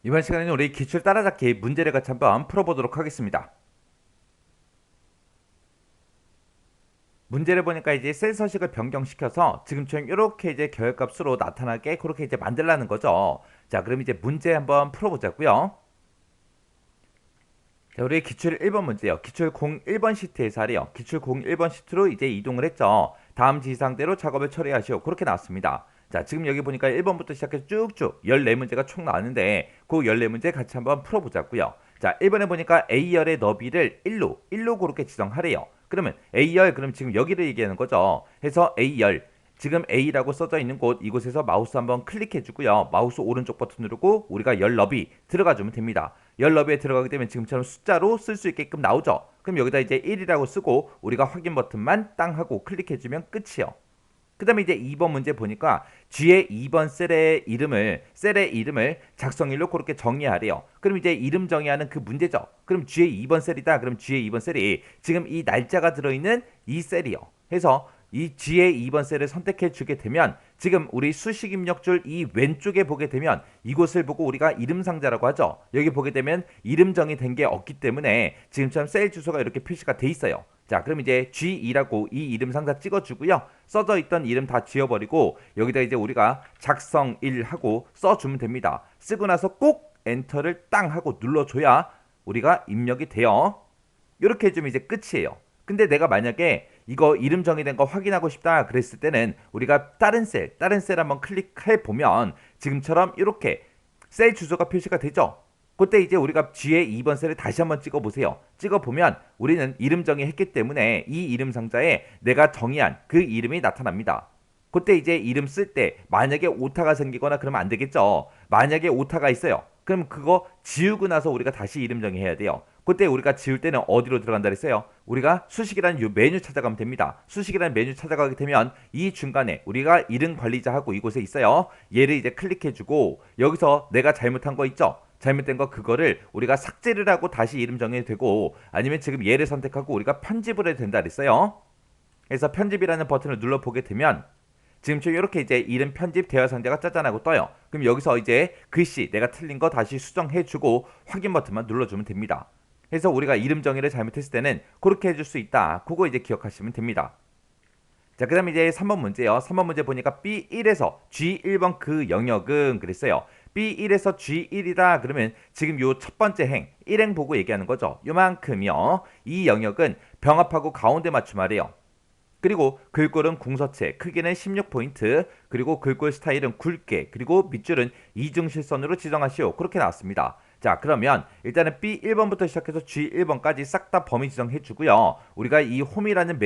이번 시간에는 우리 기출 따라잡기 문제를 같이 한번 풀어보도록 하겠습니다. 문제를 보니까 이제 셀 서식을 변경시켜서 지금처럼 이렇게 이제 결값으로 나타나게 그렇게 이제 만들라는 거죠. 자, 그럼 이제 문제 한번 풀어보자고요. 자, 우리 기출 1번 문제요. 기출 01번 시트에서 하래요. 기출 01번 시트로 이제 이동을 했죠. 다음 지시사항대로 작업을 처리하시오. 그렇게 나왔습니다. 자, 지금 여기 보니까 1번부터 시작해서 쭉쭉 14문제가 총 나왔는데 그 14문제 같이 한번 풀어보자고요. 자, 1번에 보니까 A열의 너비를 1로 그렇게 지정하래요. 그러면 A열, 그럼 지금 여기를 얘기하는 거죠. 해서 A열, 지금 A라고 써져 있는 곳, 이곳에서 마우스 한번 클릭해 주고요. 마우스 오른쪽 버튼 누르고 우리가 열 너비 들어가 주면 됩니다. 열 너비에 들어가게 되면 지금처럼 숫자로 쓸 수 있게끔 나오죠. 그럼 여기다 이제 1이라고 쓰고 우리가 확인 버튼만 땅 하고 클릭해 주면 끝이요. 그 다음에 이제 2번 문제 보니까 G의 2번 셀의 이름을 작성일로 그렇게 정의하래요. 그럼 이제 이름 정의하는 그 문제죠. 그럼 G의 2번 셀이다. 그럼 G의 2번 셀이 지금 이 날짜가 들어있는 이 셀이요. 해서 이 G의 2번 셀을 선택해 주게 되면 지금 우리 수식 입력줄 이 왼쪽에 보게 되면 이곳을 보고 우리가 이름 상자라고 하죠. 여기 보게 되면 이름 정의된 게 없기 때문에 지금처럼 셀 주소가 이렇게 표시가 돼 있어요. 자, 그럼 이제 G2라고 이 이름 상자 찍어주고요. 써져 있던 이름 다 지워버리고 여기다 이제 우리가 작성일 하고 써주면 됩니다. 쓰고 나서 꼭 엔터를 땅 하고 눌러줘야 우리가 입력이 돼요. 이렇게 해주면 이제 끝이에요. 근데 내가 만약에 이거 이름 정의된 거 확인하고 싶다 그랬을 때는 우리가 다른 셀 한번 클릭해 보면 지금처럼 이렇게 셀 주소가 표시가 되죠. 그때 이제 우리가 G의 2번 셀을 다시 한번 찍어보세요. 찍어보면 우리는 이름 정의했기 때문에 이 이름 상자에 내가 정의한 그 이름이 나타납니다. 그때 이제 이름 쓸 때 만약에 오타가 생기거나 그러면 안 되겠죠. 만약에 오타가 있어요. 그럼 그거 지우고 나서 우리가 다시 이름 정의해야 돼요. 그때 우리가 지울 때는 어디로 들어간다 그랬어요? 우리가 수식이라는 이 메뉴 찾아가면 됩니다. 수식이라는 메뉴 찾아가게 되면 이 중간에 우리가 이름 관리자하고 이곳에 있어요. 얘를 이제 클릭해주고 여기서 내가 잘못한 거 있죠? 잘못된 거 그거를 우리가 삭제를 하고 다시 이름 정해도 되고 아니면 지금 얘를 선택하고 우리가 편집을 해도 된다 그랬어요. 그래서 편집이라는 버튼을 눌러보게 되면 지금처럼 이렇게 이제 이름 편집 대화 상자가 짜잔하고 떠요. 그럼 여기서 이제 글씨 내가 틀린 거 다시 수정해주고 확인 버튼만 눌러주면 됩니다. 그래서 우리가 이름 정의를 잘못했을 때는 그렇게 해줄 수 있다. 그거 이제 기억하시면 됩니다. 자, 그 다음에 이제 3번 문제요. 3번 문제 보니까 B1에서 G1번 그 영역은 그랬어요. B1에서 G1이다 그러면 지금 요 첫 번째 행 1행 보고 얘기하는 거죠. 요만큼이요. 이 영역은 병합하고 가운데 맞춤하래요. 그리고 글꼴은 궁서체, 크기는 16포인트, 그리고 글꼴 스타일은 굵게, 그리고 밑줄은 이중실선으로 지정하시오. 그렇게 나왔습니다. 자, 그러면 일단은 B1번부터 시작해서 G1번까지 싹 다 범위 지정해 주고요. 우리가 이 홈이라는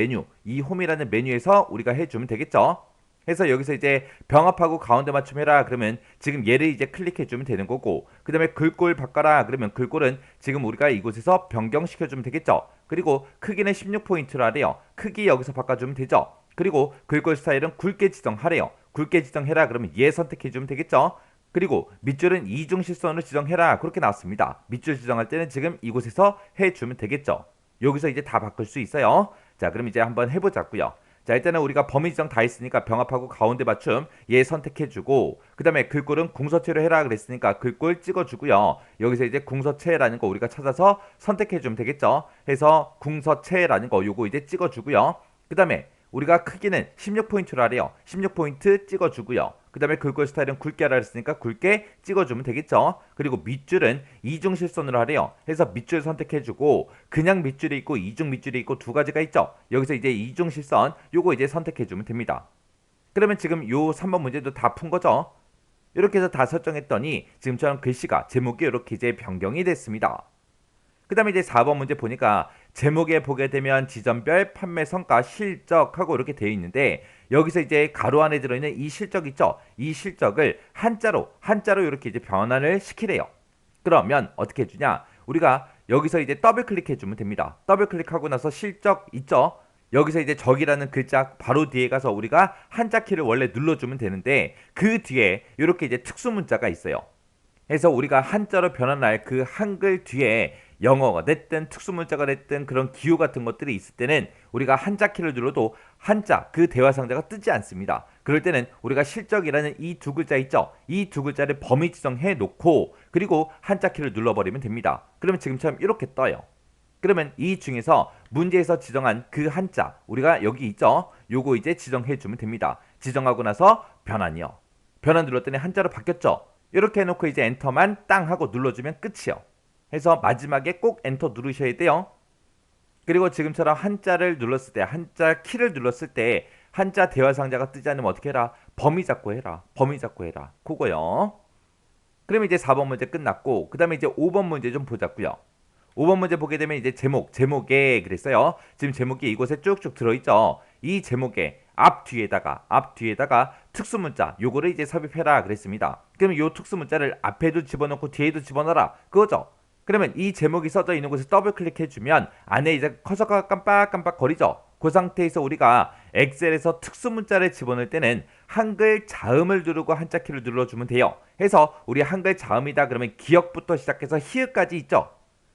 메뉴에서 우리가 해주면 되겠죠. 해서 여기서 이제 병합하고 가운데 맞춤해라 그러면 지금 얘를 이제 클릭해 주면 되는 거고 그 다음에 글꼴 바꿔라 그러면 글꼴은 지금 우리가 이곳에서 변경시켜 주면 되겠죠. 그리고 크기는 16포인트로 하래요. 크기 여기서 바꿔주면 되죠. 그리고 글꼴 스타일은 굵게 지정하래요. 굵게 지정해라 그러면 얘 선택해 주면 되겠죠. 그리고 밑줄은 이중실선으로 지정해라 그렇게 나왔습니다. 밑줄 지정할 때는 지금 이곳에서 해주면 되겠죠. 여기서 이제 다 바꿀 수 있어요. 자, 그럼 이제 한번 해보자고요. 자, 일단은 우리가 범위 지정 다 했으니까 병합하고 가운데 맞춤 얘 선택해주고 그 다음에 글꼴은 궁서체로 해라 그랬으니까 글꼴 찍어주고요. 여기서 이제 궁서체라는 거 우리가 찾아서 선택해주면 되겠죠. 해서 궁서체라는 거 요거 이제 찍어주고요. 그 다음에 우리가 크기는 16포인트로 하래요. 16포인트 찍어주고요. 그 다음에 글꼴 스타일은 굵게 하라 했으니까 굵게 찍어주면 되겠죠. 그리고 밑줄은 이중실선으로 하래요. 해서 밑줄 선택해주고 그냥 밑줄이 있고 이중 밑줄이 있고 두 가지가 있죠. 여기서 이제 이중실선 요거 이제 선택해주면 됩니다. 그러면 지금 요 3번 문제도 다 푼 거죠. 이렇게 해서 다 설정했더니 지금처럼 글씨가 제목이 이렇게 이제 변경이 됐습니다. 그 다음에 이제 4번 문제 보니까 제목에 보게 되면 지점별 판매 성과 실적하고 이렇게 되어 있는데 여기서 이제 가로 안에 들어있는 이 실적 있죠? 이 실적을 한자로 이렇게 이제 변환을 시키래요. 그러면 어떻게 해주냐? 우리가 여기서 이제 더블 클릭해 주면 됩니다. 더블 클릭하고 나서 실적 있죠? 여기서 이제 적이라는 글자 바로 뒤에 가서 우리가 한자 키를 원래 눌러주면 되는데 그 뒤에 이렇게 이제 특수 문자가 있어요. 해서 우리가 한자로 변환할 그 한글 뒤에 영어가 됐든 특수문자가 됐든 그런 기호 같은 것들이 있을 때는 우리가 한자 키를 눌러도 한자 그 대화 상자가 뜨지 않습니다. 그럴 때는 우리가 실적이라는 이 두 글자 있죠. 이 두 글자를 범위 지정해 놓고 그리고 한자 키를 눌러버리면 됩니다. 그러면 지금처럼 이렇게 떠요. 그러면 이 중에서 문제에서 지정한 그 한자 우리가 여기 있죠. 요거 이제 지정해 주면 됩니다. 지정하고 나서 변환이요. 변환 눌렀더니 한자로 바뀌었죠. 이렇게 해놓고 이제 엔터만 땅 하고 눌러주면 끝이요. 해서 마지막에 꼭 엔터 누르셔야 돼요. 그리고 지금처럼 한자를 눌렀을 때 한자 키를 눌렀을 때 한자 대화 상자가 뜨지 않으면 어떻게 해라? 범위 잡고 해라. 범위 잡고 해라. 그거요. 그러면 이제 4번 문제 끝났고 그 다음에 이제 5번 문제 좀 보자고요. 5번 문제 보게 되면 이제 제목에 그랬어요. 지금 제목이 이곳에 쭉쭉 들어있죠. 이 제목에 앞 뒤에다가 특수문자 요거를 이제 삽입해라 그랬습니다. 그러면 요 특수문자를 앞에도 집어넣고 뒤에도 집어넣어라 그거죠. 그러면 이 제목이 써져 있는 곳에 더블 클릭해주면 안에 이제 커서가 깜빡깜빡 거리죠. 그 상태에서 우리가 엑셀에서 특수문자를 집어넣을 때는 한글 자음을 누르고 한자 키를 눌러주면 돼요. 해서 우리 한글 자음이다 그러면 기역부터 시작해서 히읗까지 있죠.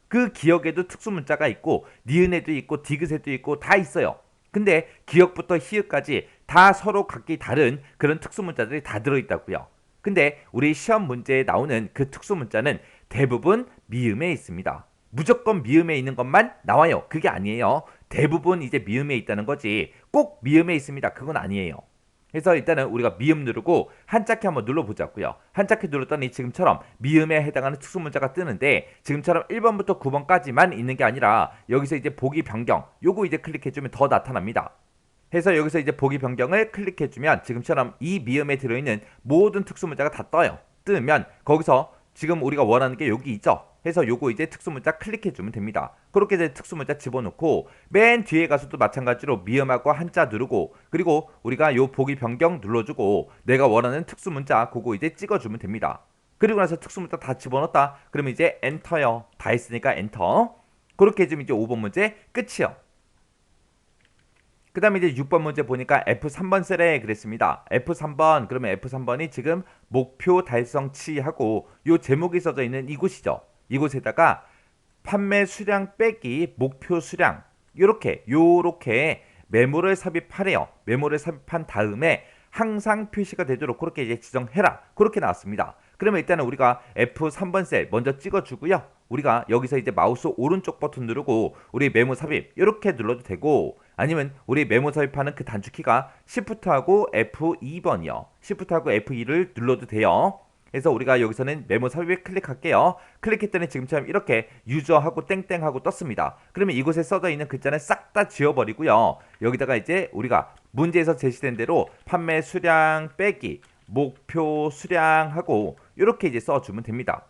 그 기역에도 특수문자가 있고 니은에도 있고 디귿에도 있고 다 있어요. 근데 기역부터 히읗까지 다 서로 각기 다른 그런 특수문자들이 다 들어있다고요. 근데 우리 시험 문제에 나오는 그 특수문자는 대부분 미음에 있습니다. 무조건 미음에 있는 것만 나와요. 그게 아니에요. 대부분 이제 미음에 있다는 거지. 꼭 미음에 있습니다. 그건 아니에요. 그래서 일단은 우리가 미음 누르고 한자키 한번 눌러보자고요. 한자키 눌렀더니 지금처럼 미음에 해당하는 특수문자가 뜨는데 지금처럼 1번부터 9번까지만 있는 게 아니라 여기서 이제 보기 변경 요거 이제 클릭해주면 더 나타납니다. 해서 여기서 이제 보기 변경을 클릭해주면 지금처럼 이 미음에 들어있는 모든 특수문자가 다 떠요. 뜨면 거기서 지금 우리가 원하는 게 여기 있죠. 해서 요거 이제 특수문자 클릭해주면 됩니다. 그렇게 이제 특수문자 집어넣고 맨 뒤에 가서도 마찬가지로 미음하고 한자 누르고 그리고 우리가 요 보기 변경 눌러주고 내가 원하는 특수문자 그거 이제 찍어주면 됩니다. 그리고 나서 특수문자 다 집어넣었다. 그러면 이제 엔터요. 다 했으니까 엔터. 그렇게 해주면 이제 5번 문제 끝이요. 그 다음에 이제 6번 문제 보니까 F3번 셀에 그랬습니다. F3번 그러면 F3번이 지금 목표 달성치 하고 요 제목이 써져 있는 이곳이죠. 이곳에다가 판매 수량 빼기 목표 수량 요렇게 메모를 삽입하래요. 메모를 삽입한 다음에 항상 표시가 되도록 그렇게 이제 지정해라. 그렇게 나왔습니다. 그러면 일단은 우리가 F3번 셀 먼저 찍어주고요. 우리가 여기서 이제 마우스 오른쪽 버튼 누르고 우리 메모 삽입 이렇게 눌러도 되고 아니면 우리 메모 삽입하는 그 단축키가 Shift하고 F2번이요. Shift하고 F2를 눌러도 돼요. 그래서 우리가 여기서는 메모 삽입에 클릭할게요. 클릭했더니 지금처럼 이렇게 유저하고 땡땡하고 떴습니다. 그러면 이곳에 써져 있는 글자는 싹 다 지워버리고요. 여기다가 이제 우리가 문제에서 제시된 대로 판매 수량 빼기 목표 수량하고 이렇게 이제 써주면 됩니다.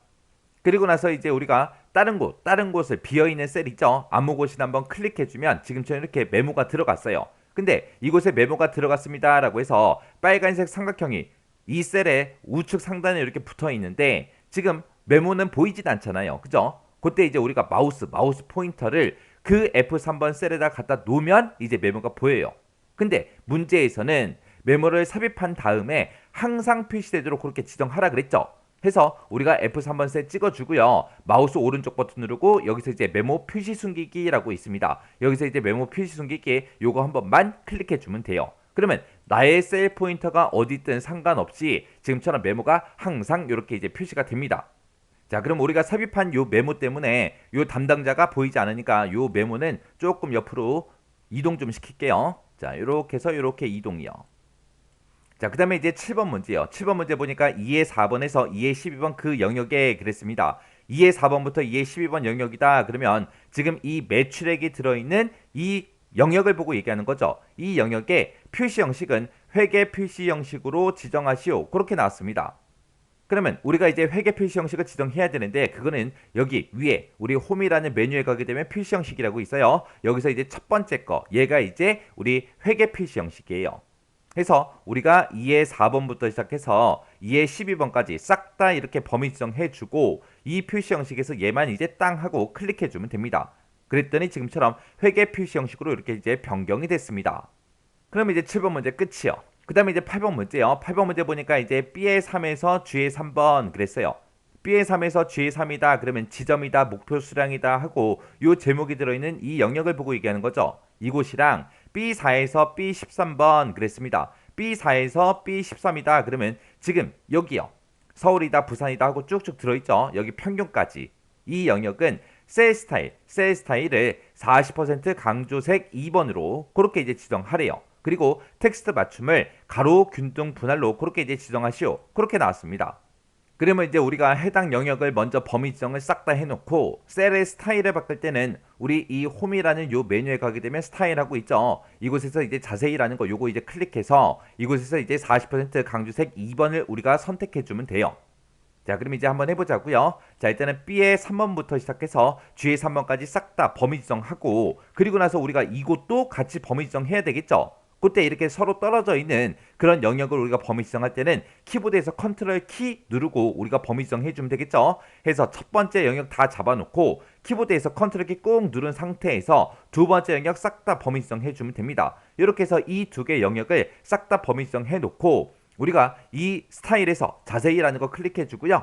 그리고 나서 이제 우리가 다른 곳을 비어있는 셀 있죠. 아무 곳이나 한번 클릭해주면 지금처럼 이렇게 메모가 들어갔어요. 근데 이곳에 메모가 들어갔습니다 라고 해서 빨간색 삼각형이 이 셀의 우측 상단에 이렇게 붙어 있는데 지금 메모는 보이진 않잖아요. 그죠? 그때 이제 우리가 마우스 포인터를 그 F3번 셀에다 갖다 놓으면 이제 메모가 보여요. 근데 문제에서는 메모를 삽입한 다음에 항상 표시되도록 그렇게 지정하라 그랬죠. 해서 우리가 F3번 셀 찍어주고요. 마우스 오른쪽 버튼 누르고 여기서 이제 메모 표시 숨기기라고 있습니다. 여기서 이제 메모 표시 숨기기 요거 한 번만 클릭해주면 돼요. 그러면 나의 셀 포인터가 어디 있든 상관없이 지금처럼 메모가 항상 이렇게 이제 표시가 됩니다. 자, 그럼 우리가 삽입한 요 메모 때문에 요 담당자가 보이지 않으니까 요 메모는 조금 옆으로 이동 좀 시킬게요. 자, 요렇게 해서 요렇게 이동이요. 자, 그 다음에 이제 7번 문제요. 7번 문제 보니까 2의 4번에서 2의 12번 그 영역에 그랬습니다. 2의 4번부터 2의 12번 영역이다. 그러면 지금 이 매출액이 들어있는 이 영역을 보고 얘기하는 거죠. 이 영역의 표시 형식은 회계 표시 형식으로 지정하시오. 그렇게 나왔습니다. 그러면 우리가 이제 회계 표시 형식을 지정해야 되는데 그거는 여기 위에 우리 홈이라는 메뉴에 가게 되면 표시 형식이라고 있어요. 여기서 이제 첫 번째 거 얘가 이제 우리 회계 표시 형식이에요. 해서 우리가 2의 4번부터 시작해서 2의 12번까지 싹 다 이렇게 범위 지정해주고 이 표시 형식에서 얘만 이제 땅 하고 클릭해주면 됩니다. 그랬더니 지금처럼 회계 표시 형식으로 이렇게 이제 변경이 됐습니다. 그럼 이제 7번 문제 끝이요. 그 다음에 이제 8번 문제요. 8번 문제 보니까 이제 B의 3에서 G의 3번 그랬어요. B의 3에서 G의 3이다. 그러면 지점이다, 목표 수량이다 하고 요 제목이 들어있는 이 영역을 보고 얘기하는 거죠. 이곳이랑 B4에서 B13번 그랬습니다. B4에서 B13이다. 그러면 지금 여기요. 서울이다, 부산이다 하고 쭉쭉 들어있죠. 여기 평균까지. 이 영역은 셀 스타일을 40% 강조색 2번으로 그렇게 이제 지정하래요. 그리고 텍스트 맞춤을 가로, 균등, 분할로 그렇게 이제 지정하시오. 그렇게 나왔습니다. 그러면 이제 우리가 해당 영역을 먼저 범위 지정을 싹 다 해놓고 셀의 스타일을 바꿀 때는 우리 이 홈이라는 요 메뉴에 가게 되면 스타일하고 있죠. 이곳에서 이제 자세히라는 거 요거 이제 클릭해서 이곳에서 이제 40% 강조색 2번을 우리가 선택해 주면 돼요. 자, 그럼 이제 한번 해보자고요. 자, 일단은 B의 3번부터 시작해서 G의 3번까지 싹 다 범위 지정하고 그리고 나서 우리가 이곳도 같이 범위 지정해야 되겠죠. 그때 이렇게 서로 떨어져 있는 그런 영역을 우리가 범위 지정할 때는 키보드에서 컨트롤 키 누르고 우리가 범위 지정해 주면 되겠죠. 해서 첫 번째 영역 다 잡아놓고 키보드에서 컨트롤 키 꾹 누른 상태에서 두 번째 영역 싹 다 범위 지정해 주면 됩니다. 이렇게 해서 이 두 개 영역을 싹 다 범위 지정해 놓고 우리가 이 스타일에서 자세히라는 거 클릭해 주고요.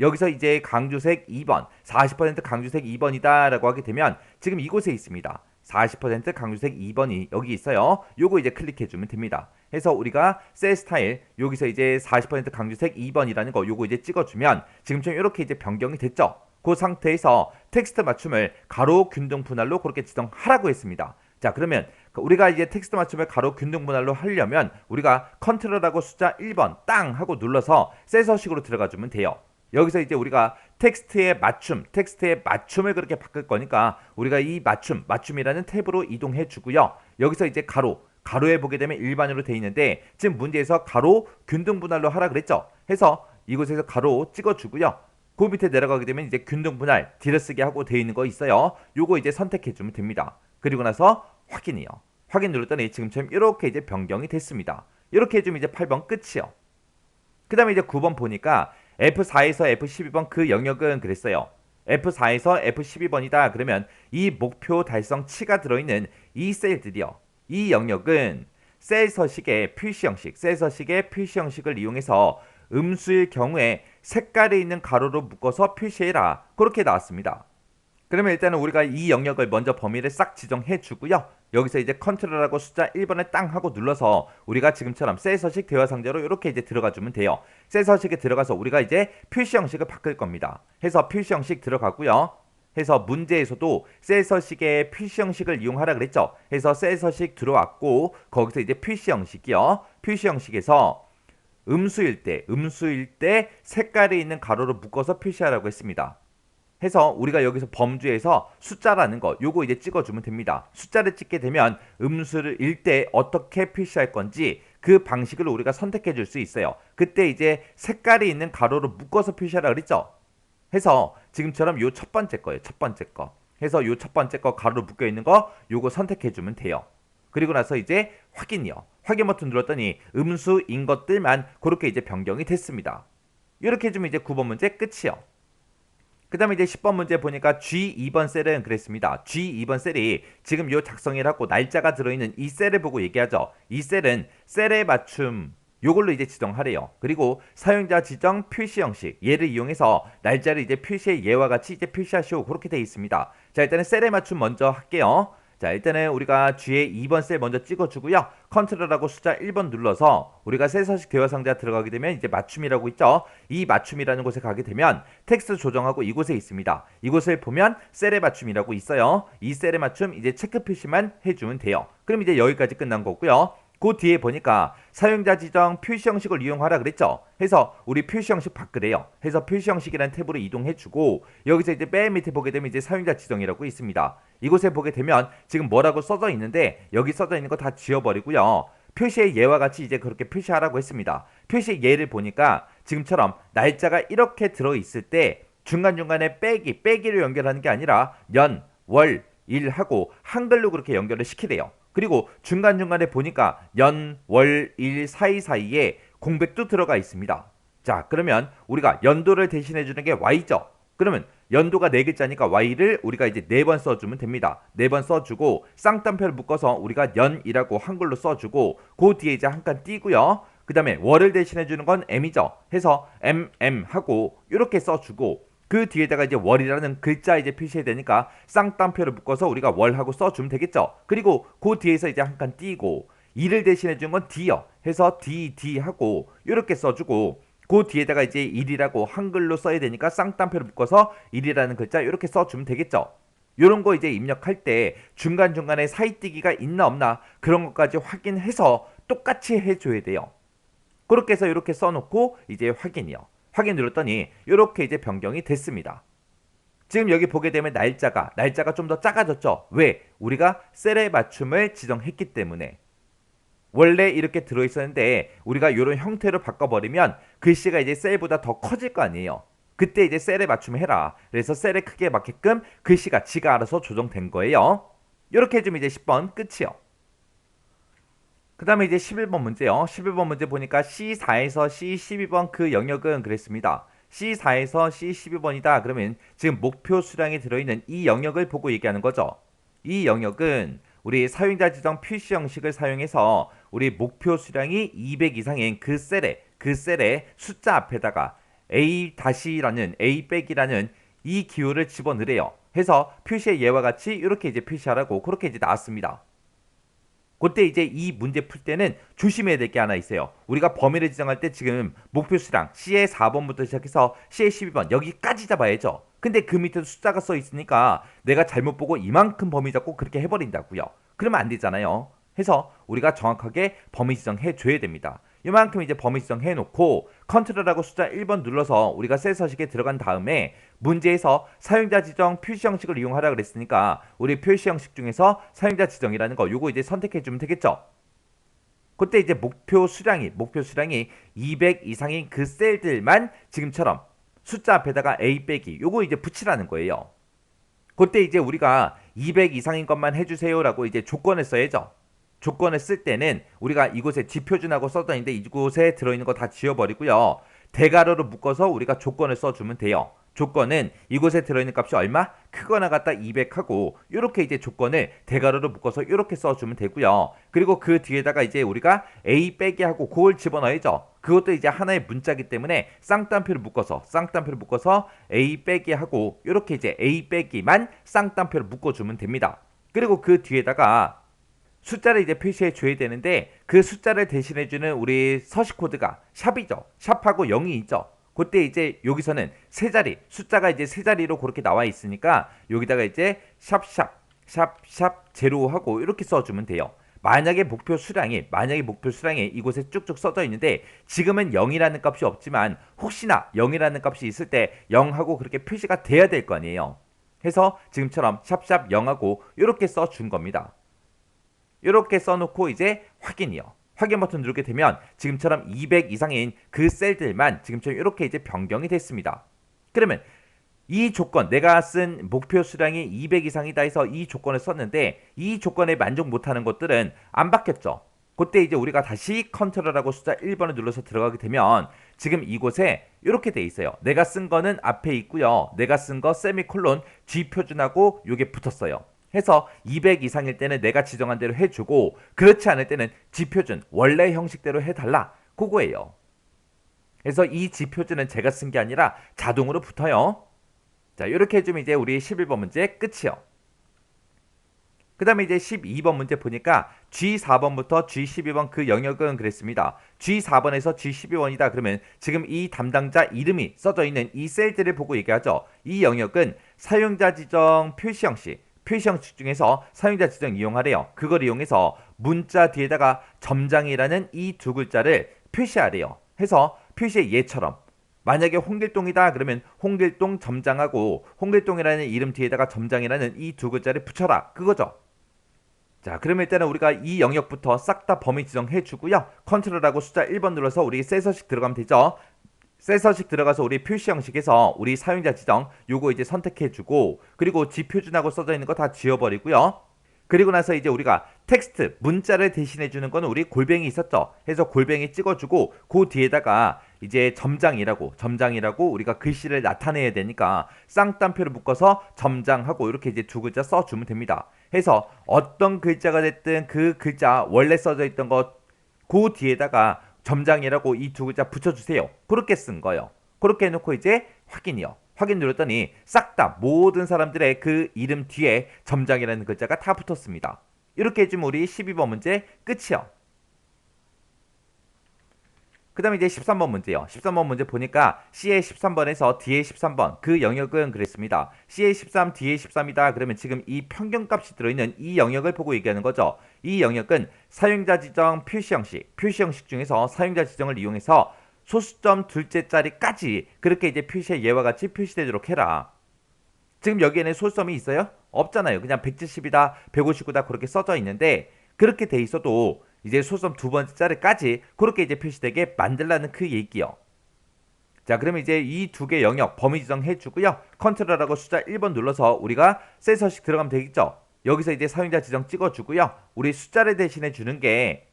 여기서 이제 강조색 2번, 40% 강조색 2번이다 라고 하게 되면 지금 이곳에 있습니다. 40% 강조색 2번이 여기 있어요. 요거 이제 클릭해 주면 됩니다. 해서 우리가 셀 스타일 여기서 이제 40% 강조색 2번이라는 거 요거 이제 찍어주면 지금처럼 이렇게 이제 변경이 됐죠. 그 상태에서 텍스트 맞춤을 가로, 균등, 분할로 그렇게 지정하라고 했습니다. 자, 그러면 우리가 이제 텍스트 맞춤을 가로, 균등, 분할로 하려면 우리가 컨트롤하고 숫자 1번 땅 하고 눌러서 셀 서식으로 들어가 주면 돼요. 여기서 이제 우리가 텍스트의 맞춤을 그렇게 바꿀 거니까 우리가 이 맞춤이라는 탭으로 이동해 주고요. 여기서 이제 가로에 보게 되면 일반으로 돼 있는데 지금 문제에서 가로 균등 분할로 하라 그랬죠. 해서 이곳에서 가로 찍어 주고요. 그 밑에 내려가게 되면 이제 균등 분할 딜러쓰기 하고 돼 있는 거 있어요. 요거 이제 선택해 주면 됩니다. 그리고 나서 확인이요. 확인 눌렀더니 지금처럼 이렇게 이제 변경이 됐습니다. 이렇게 해주면 이제 8번 끝이요. 그 다음에 이제 9번 보니까 F4에서 F12번 그 영역은 그랬어요. F4에서 F12번이다. 그러면 이 목표 달성치가 들어있는 이 셀들이요. 이 영역은 셀 서식의 표시 형식을 이용해서 음수일 경우에 색깔이 있는 가로로 묶어서 표시해라. 그렇게 나왔습니다. 그러면 일단은 우리가 이 영역을 먼저 범위를 싹 지정해 주고요. 여기서 이제 컨트롤하고 숫자 1번을 땅 하고 눌러서 우리가 지금처럼 셀 서식 대화 상자로 이렇게 이제 들어가 주면 돼요. 셀 서식에 들어가서 우리가 이제 표시 형식을 바꿀 겁니다. 해서 표시 형식 들어가고요. 해서 문제에서도 셀 서식의 표시 형식을 이용하라 그랬죠. 해서 셀 서식 들어왔고 거기서 이제 표시 형식이요. 표시 형식에서 음수일 때 색깔이 있는 가로로 묶어서 표시하라고 했습니다. 해서 우리가 여기서 범주에서 숫자라는 거 요거 이제 찍어주면 됩니다. 숫자를 찍게 되면 음수를 일 때 어떻게 표시할 건지 그 방식을 우리가 선택해 줄 수 있어요. 그때 이제 색깔이 있는 가로로 묶어서 표시하라 그랬죠. 해서 지금처럼 요 첫 번째 거예요. 첫 번째 거. 해서 요 첫 번째 거 가로로 묶여 있는 거 요거 선택해 주면 돼요. 그리고 나서 이제 확인이요. 확인 버튼 눌렀더니 음수인 것들만 그렇게 이제 변경이 됐습니다. 이렇게 해주면 이제 9번 문제 끝이요. 그 다음에 이제 10번 문제 보니까 G2번 셀은 그랬습니다. G2번 셀이 지금 요 작성이라고 날짜가 들어있는 이 셀을 보고 얘기하죠. 이 셀은 셀의 맞춤 요걸로 이제 지정하래요. 그리고 사용자 지정 표시 형식 얘를 이용해서 날짜를 이제 표시의 예와 같이 이제 표시하시오. 그렇게 되어 있습니다. 자, 일단은 셀의 맞춤 먼저 할게요. 자, 일단은 우리가 G의 2번 셀 먼저 찍어주고요. 컨트롤하고 숫자 1번 눌러서 우리가 셀 서식 대화 상자 들어가게 되면 이제 맞춤이라고 있죠. 이 맞춤이라는 곳에 가게 되면 텍스트 조정하고 이곳에 있습니다. 이곳을 보면 셀의 맞춤이라고 있어요. 이 셀의 맞춤 이제 체크 표시만 해주면 돼요. 그럼 이제 여기까지 끝난 거고요. 그 뒤에 보니까 사용자 지정 표시 형식을 이용하라 그랬죠. 해서 우리 표시 형식 바꾸래요. 해서 표시 형식이라는 탭으로 이동해주고 여기서 이제 맨 밑에 보게 되면 이제 사용자 지정이라고 있습니다. 이곳에 보게 되면 지금 뭐라고 써져 있는데 여기 써져 있는 거 다 지워버리고요. 표시의 예와 같이 이제 그렇게 표시하라고 했습니다. 표시의 예를 보니까 지금처럼 날짜가 이렇게 들어있을 때 중간중간에 빼기로 연결하는 게 아니라 연, 월, 일 하고 한글로 그렇게 연결을 시키래요. 그리고 중간중간에 보니까 연, 월, 일 사이사이에 공백도 들어가 있습니다. 자, 그러면 우리가 연도를 대신해주는 게 Y죠. 그러면 연도가 4글자니까 Y를 우리가 이제 4번 써주면 됩니다. 4번 써주고 쌍따옴표를 묶어서 우리가 연이라고 한글로 써주고 그 뒤에 이제 한 칸 띄고요. 그 다음에 월을 대신해 주는 건 m이죠. 해서 mm 하고 이렇게 써주고 그 뒤에다가 이제 월이라는 글자 이제 표시해야 되니까 쌍따옴표를 묶어서 우리가 월하고 써주면 되겠죠. 그리고 그 뒤에서 이제 한 칸 띄고 2를 대신해 준 건 d요. 해서 d 하고 이렇게 써주고 그 뒤에다가 이제 1이라고 한글로 써야 되니까 쌍따옴표를 묶어서 1이라는 글자 이렇게 써주면 되겠죠. 요런 거 이제 입력할 때 중간중간에 사이뜨기가 있나 없나 그런 것까지 확인해서 똑같이 해줘야 돼요. 그렇게 해서 이렇게 써놓고 이제 확인이요. 확인 눌렀더니 이렇게 이제 변경이 됐습니다. 지금 여기 보게 되면 날짜가 좀 더 작아졌죠. 왜? 우리가 셀의 맞춤을 지정했기 때문에. 원래 이렇게 들어있었는데 우리가 이런 형태로 바꿔버리면 글씨가 이제 셀보다 더 커질 거 아니에요. 그때 이제 셀에 맞춤을 해라. 그래서 셀의 크기에 맞게끔 글씨가 지가 알아서 조정된 거예요. 이렇게 해주면 이제 10번 끝이요. 그 다음에 이제 11번 문제요. 11번 문제 보니까 C4에서 C12번 그 영역은 그랬습니다. C4에서 C12번이다. 그러면 지금 목표 수량이 들어있는 이 영역을 보고 얘기하는 거죠. 이 영역은 우리 사용자 지정 표시 형식을 사용해서 우리 목표 수량이 200 이상인 그 셀에 숫자 앞에다가 A-라는 A-이라는 이 기호를 집어넣으래요. 해서 표시의 예와 같이 이렇게 이제 표시하라고 그렇게 이제 나왔습니다. 그때 이제 이 문제 풀 때는 조심해야 될 게 하나 있어요. 우리가 범위를 지정할 때 지금 목표 수량 C의 4번부터 시작해서 C의 12번 여기까지 잡아야죠. 근데 그 밑에도 숫자가 써 있으니까 내가 잘못 보고 이만큼 범위 잡고 그렇게 해버린다고요. 그러면 안 되잖아요. 해서 우리가 정확하게 범위 지정해 줘야 됩니다. 이만큼 이제 범위 지정해 놓고 컨트롤하고 숫자 1번 눌러서 우리가 셀 서식에 들어간 다음에 문제에서 사용자 지정 표시 형식을 이용하라 그랬으니까 우리 표시 형식 중에서 사용자 지정이라는 거 요거 이제 선택해 주면 되겠죠. 그때 이제 목표 수량이 200 이상인 그 셀들만 지금처럼 숫자 앞에다가 A 빼기 요거 이제 붙이라는 거예요. 그때 이제 우리가 200 이상인 것만 해주세요라고 이제 조건을 써야죠. 조건을 쓸 때는 우리가 이곳에 지표준하고 써져 있는데 이곳에 들어있는 거 다 지워버리고요. 대괄호로 묶어서 우리가 조건을 써주면 돼요. 조건은 이곳에 들어있는 값이 얼마? 크거나 같다 200하고 이렇게 이제 조건을 대괄호로 묶어서 이렇게 써주면 되고요. 그리고 그 뒤에다가 이제 우리가 A 빼기 하고 그걸 집어넣어야죠. 그것도 이제 하나의 문자이기 때문에 쌍따옴표를 묶어서 A 빼기 하고 이렇게 이제 A 빼기만 쌍따옴표를 묶어주면 됩니다. 그리고 그 뒤에다가 숫자를 이제 표시해 줘야 되는데 그 숫자를 대신해주는 우리 서식 코드가 샵이죠. 샵하고 0이 있죠. 그때 이제 여기서는 세 자리 숫자가 이제 세 자리로 그렇게 나와 있으니까 여기다가 이제 샵샵 제로 하고 이렇게 써주면 돼요. 만약에 목표 수량이 이곳에 쭉쭉 써져 있는데 지금은 0이라는 값이 없지만 혹시나 0이라는 값이 있을 때 0하고 그렇게 표시가 돼야 될 거 아니에요. 해서 지금처럼 샵샵 0하고 이렇게 써준 겁니다. 이렇게 써놓고 이제 확인이요. 확인 버튼 누르게 되면 지금처럼 200 이상인 그 셀들만 지금처럼 이렇게 이제 변경이 됐습니다. 그러면 이 조건 내가 쓴 목표 수량이 200 이상이다 해서 이 조건을 썼는데 이 조건에 만족 못하는 것들은 안 바뀌었죠. 그때 이제 우리가 다시 컨트롤하고 숫자 1번을 눌러서 들어가게 되면 지금 이곳에 이렇게 돼 있어요. 내가 쓴 거는 앞에 있고요. 내가 쓴 거 세미콜론 G 표준하고 이게 붙었어요. 해서 200 이상일 때는 내가 지정한 대로 해주고 그렇지 않을 때는 지표준 원래 형식대로 해달라 그거예요. 그래서 이 지표준은 제가 쓴 게 아니라 자동으로 붙어요. 자 이렇게 해주면 이제 우리 11번 문제 끝이요. 그 다음에 이제 12번 문제 보니까 G4번부터 G12번 그 영역은 그랬습니다. G4번에서 G12번이다 그러면 지금 이 담당자 이름이 써져 있는 이 셀들을 보고 얘기하죠. 이 영역은 사용자 지정 표시 형식 중에서 사용자 지정 이용하래요. 그걸 이용해서 문자 뒤에다가 점장이라는 이 두 글자를 표시하래요. 해서 표시의 예처럼 만약에 홍길동이다 그러면 홍길동 점장하고 홍길동이라는 이름 뒤에다가 점장이라는 이 두 글자를 붙여라 그거죠. 자 그러면 일단은 우리가 이 영역부터 싹 다 범위 지정해 주고요. 컨트롤하고 숫자 1번 눌러서 우리 셀 서식 들어가면 되죠. 셀 서식 들어가서 우리 표시 형식에서 우리 사용자 지정 요거 이제 선택해 주고 그리고 지표준하고 써져 있는 거 다 지워버리고요. 그리고 나서 이제 우리가 텍스트 문자를 대신해 주는 거는 우리 골뱅이 있었죠. 해서 골뱅이 찍어주고 그 뒤에다가 이제 점장이라고 우리가 글씨를 나타내야 되니까 쌍따옴표를 묶어서 점장하고 이렇게 이제 두 글자 써주면 됩니다. 해서 어떤 글자가 됐든 그 글자 원래 써져 있던 것 그 뒤에다가 점장이라고 이 두 글자 붙여주세요. 그렇게 쓴 거예요. 그렇게 해놓고 이제 확인이요. 확인 눌렀더니 싹 다 모든 사람들의 그 이름 뒤에 점장이라는 글자가 다 붙었습니다. 이렇게 해주면 우리 12번 문제 끝이요. 그 다음에 이제 13번 문제요. 13번 문제 보니까 C의 13번에서 D의 13번 그 영역은 그랬습니다. C의 13, D의 13이다. 그러면 지금 이 평균값이 들어있는 이 영역을 보고 얘기하는 거죠. 이 영역은 사용자 지정 표시 형식 중에서 사용자 지정을 이용해서 소수점 둘째 자리까지 그렇게 이제 표시의 예와 같이 표시되도록 해라. 지금 여기에는 소수점이 있어요? 없잖아요. 그냥 170이다, 159다 그렇게 써져 있는데 그렇게 돼 있어도 이제 소수점 두 번째 자리까지 그렇게 이제 표시되게 만들라는 그 얘기요. 자, 그러면 이제 이 두 개 영역 범위 지정해 주고요. 컨트롤하고 숫자 1번 눌러서 우리가 셀 서식 들어가면 되겠죠. 여기서 이제 사용자 지정 찍어 주고요. 우리 숫자를 대신해 주는 게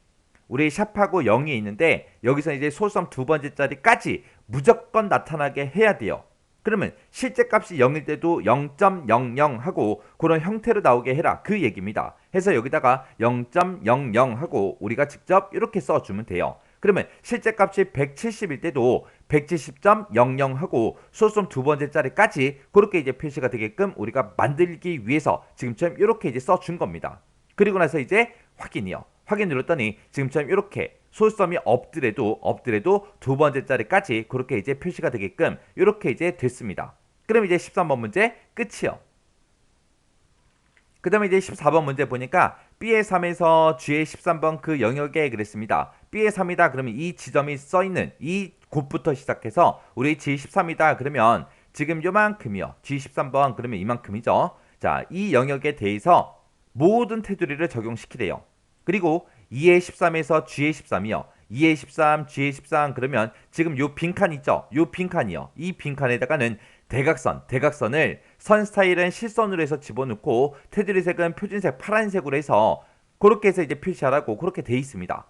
우리 샵하고 0이 있는데 여기서 이제 소수점 두 번째 자리까지 무조건 나타나게 해야 돼요. 그러면 실제 값이 0일 때도 0.00 하고 그런 형태로 나오게 해라 그 얘기입니다. 해서 여기다가 0.00 하고 우리가 직접 이렇게 써주면 돼요. 그러면 실제 값이 170일 때도 170.00 하고 소수점 두 번째 자리까지 그렇게 이제 표시가 되게끔 우리가 만들기 위해서 지금처럼 이렇게 이제 써준 겁니다. 그리고 나서 이제 확인이요. 확인 눌렀더니 지금처럼 이렇게 소수점이 없더라도 두 번째 자리까지 그렇게 이제 표시가 되게끔 이렇게 이제 됐습니다. 그럼 이제 13번 문제 끝이요. 그 다음에 이제 14번 문제 보니까 B의 3에서 G의 13번 그 영역에 그랬습니다. B의 3이다 그러면 이 지점이 써있는 이 곳부터 시작해서 우리 G13이다 그러면 지금 요만큼이요. G13번 그러면 이만큼이죠. 자, 이 영역에 대해서 모든 테두리를 적용시키래요. 그리고 2의 13에서 G의 13이요. 2의 13, G의 13 그러면 지금 요 빈칸 있죠? 요 빈칸이요. 이 빈칸에다가는 대각선을 선 스타일은 실선으로 해서 집어넣고 테두리 색은 표준색 파란색으로 해서 그렇게 해서 이제 표시하라고 그렇게 돼 있습니다.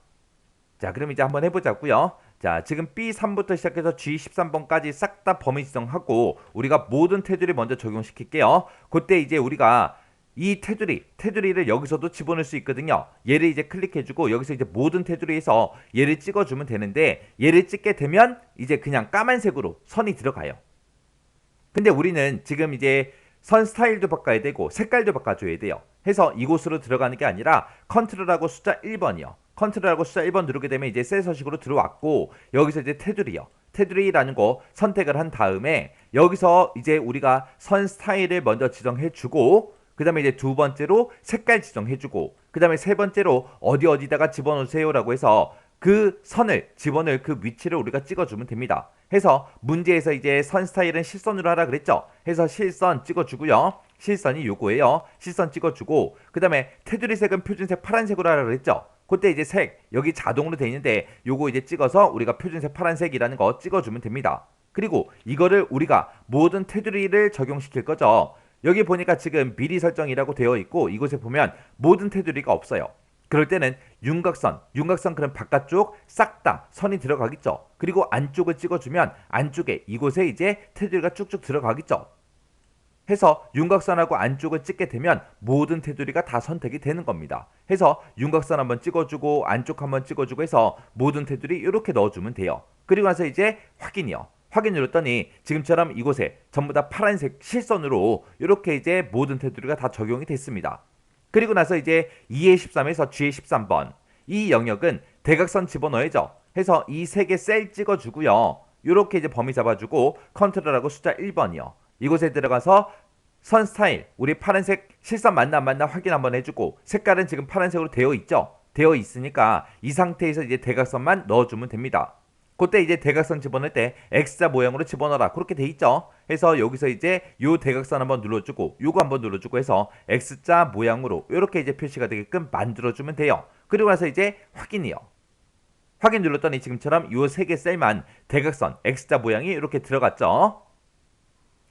자, 그럼 이제 한번 해보자고요. 자, 지금 B3부터 시작해서 G13번까지 싹 다 범위 지정하고 우리가 모든 테두리 먼저 적용시킬게요. 그때 이제 우리가 이 테두리를 여기서도 집어넣을 수 있거든요. 얘를 이제 클릭해주고 여기서 이제 모든 테두리에서 얘를 찍어주면 되는데 얘를 찍게 되면 이제 그냥 까만색으로 선이 들어가요. 근데 우리는 지금 이제 선 스타일도 바꿔야 되고 색깔도 바꿔줘야 돼요. 해서 이곳으로 들어가는 게 아니라 컨트롤하고 숫자 1번이요. 컨트롤하고 숫자 1번 누르게 되면 이제 셀 서식으로 들어왔고 여기서 이제 테두리요. 테두리라는 거 선택을 한 다음에 여기서 이제 우리가 선 스타일을 먼저 지정해주고 그 다음에 이제 두 번째로 색깔 지정해주고 그 다음에 세 번째로 어디다가 집어넣으세요 라고 해서 그 선을 집어넣을 그 위치를 우리가 찍어주면 됩니다. 해서 문제에서 이제 선 스타일은 실선으로 하라 그랬죠. 해서 실선 찍어주고요. 실선이 요거예요. 실선 찍어주고 그 다음에 테두리 색은 표준색 파란색으로 하라 그랬죠. 그때 이제 색 여기 자동으로 돼 있는데 요거 이제 찍어서 우리가 표준색 파란색이라는 거 찍어주면 됩니다. 그리고 이거를 우리가 모든 테두리를 적용시킬 거죠. 여기 보니까 지금 미리 설정이라고 되어 있고 이곳에 보면 모든 테두리가 없어요. 그럴 때는 윤곽선 그럼 바깥쪽 싹 다 선이 들어가겠죠. 그리고 안쪽을 찍어주면 안쪽에 이곳에 이제 테두리가 쭉쭉 들어가겠죠. 해서 윤곽선하고 안쪽을 찍게 되면 모든 테두리가 다 선택이 되는 겁니다. 해서 윤곽선 한번 찍어주고 안쪽 한번 찍어주고 해서 모든 테두리 이렇게 넣어주면 돼요. 그리고 나서 이제 확인이요. 확인 눌렀더니 지금처럼 이곳에 전부 다 파란색 실선으로 이렇게 이제 모든 테두리가 다 적용이 됐습니다. 그리고 나서 이제 2의 13에서 G의 13번 이 영역은 대각선 집어넣어야죠. 해서 이 세 개 셀 찍어주고요. 이렇게 이제 범위 잡아주고 컨트롤하고 숫자 1번이요. 이곳에 들어가서 선 스타일 우리 파란색 실선 맞나 안 맞나 확인 한번 해주고 색깔은 지금 파란색으로 되어 있죠. 되어 있으니까 이 상태에서 이제 대각선만 넣어주면 됩니다. 그때 이제 대각선 집어넣을 때 X자 모양으로 집어넣어라 그렇게 돼 있죠. 해서 여기서 이제 요 대각선 한번 눌러주고 요거 한번 눌러주고 해서 X자 모양으로 이렇게 이제 표시가 되게끔 만들어주면 돼요. 그리고 나서 이제 확인이요. 확인 눌렀더니 지금처럼 요 세 개 셀만 대각선 X자 모양이 이렇게 들어갔죠.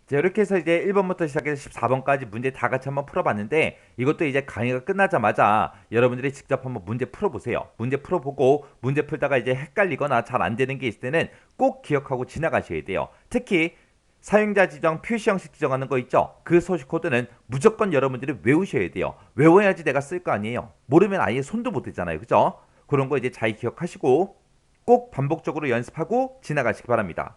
자, 이렇게 해서 이제 1번부터 시작해서 14번까지 문제 다 같이 한번 풀어봤는데 이것도 이제 강의가 끝나자마자 여러분들이 직접 한번 문제 풀어보세요. 문제 풀어보고 문제 풀다가 이제 헷갈리거나 잘 안 되는 게 있을 때는 꼭 기억하고 지나가셔야 돼요. 특히 사용자 지정, 표시 형식 지정하는 거 있죠? 그 소식 코드는 무조건 여러분들이 외우셔야 돼요. 외워야지 내가 쓸 거 아니에요. 모르면 아예 손도 못 대잖아요. 그죠? 그런 거 이제 잘 기억하시고 꼭 반복적으로 연습하고 지나가시기 바랍니다.